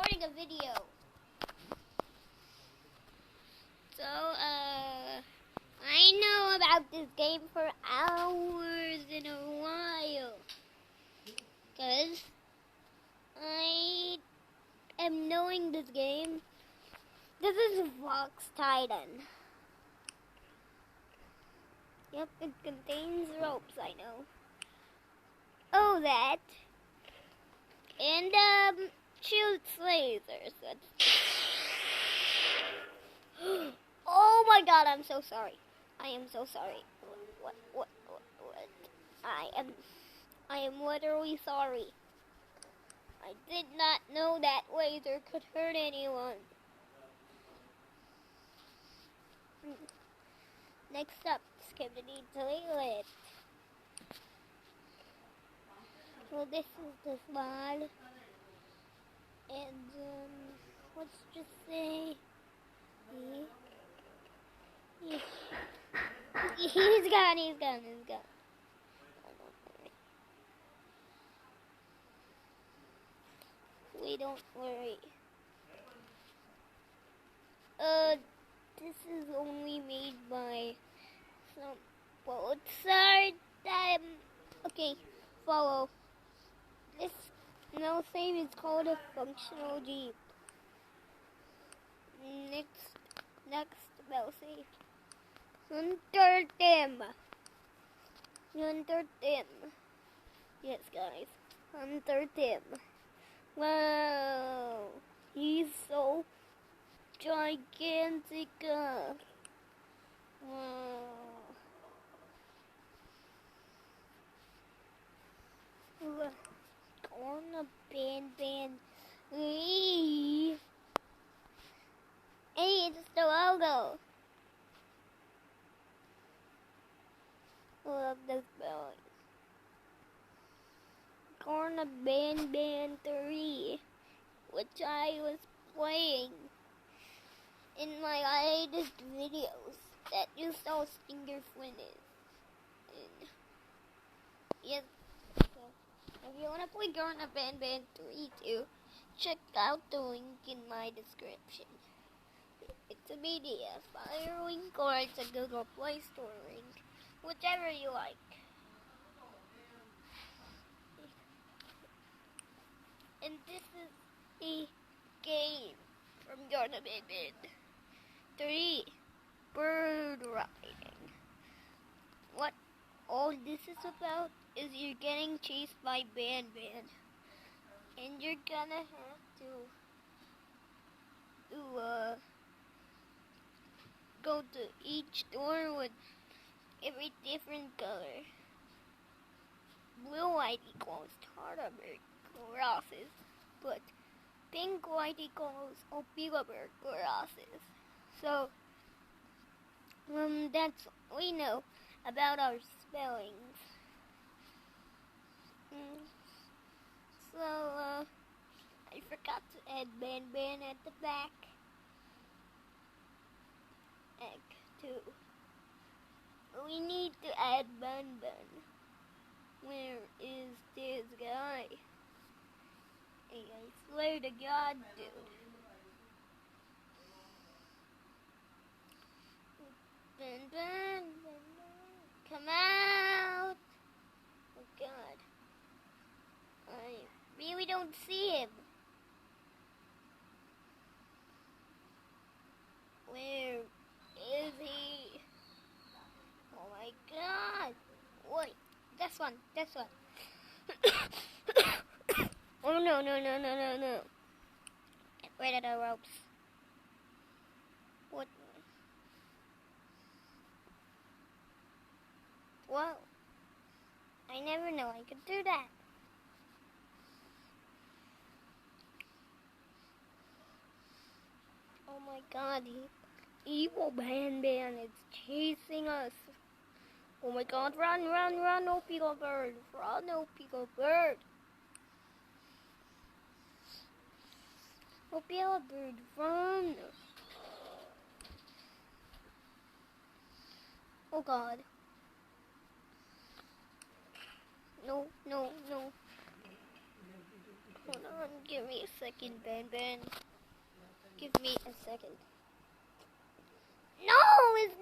recording a video. So, I know about this game for hours in a while. Because I am knowing this game. This is Fox Titan. Yep, it contains ropes, I know. Oh, that. And, shoots lasers. Oh my god, I'm so sorry. I am so sorry. What? I am literally sorry. I did not know that laser could hurt anyone. Next up, Skibidi Toilet. Well, this is the slide. And, let's just say... He's gone. We don't worry. This is only made by some boats. Okay, follow. This no save is called a functional jeep. Next spell save. Hunter Tim. Yes, guys. Hunter Tim. Wow. He's so gigantic. Wow. Gonna banban. Hey, it's the logo. Love this spelling. Gonna banban 3, which I was playing in my latest videos that you saw Stinger Flynn in. Yes, so if you wanna play Garna Banban 3 too, check out the link in my description. It's a media, Fire link or it's a Google Play Store link, whichever you like. And this is a game from Garna Banban 3, bird riding. What all this is about is you're getting chased by Banban, and you're gonna have to go to each door with every different color. Blue light equals tartar bird crosses, but pink light equals opila bird crosses. So that's what we know about our spellings. So, I forgot to add banban at the back. Act 2. We need to add banban. Where is this guy? Hey, I swear to God, dude. Banban, come out! Oh God. I really don't see him. Where is he? Oh my God. Wait, this one. Oh no. Get rid of the ropes. What? Whoa. I never knew I could do that. Oh my God, evil Banban is chasing us. Oh my God, run, opila bird. Run, opila bird. Opila bird, run. Oh God. No. Hold on, give me a second, Banban. Give me a second. No, it's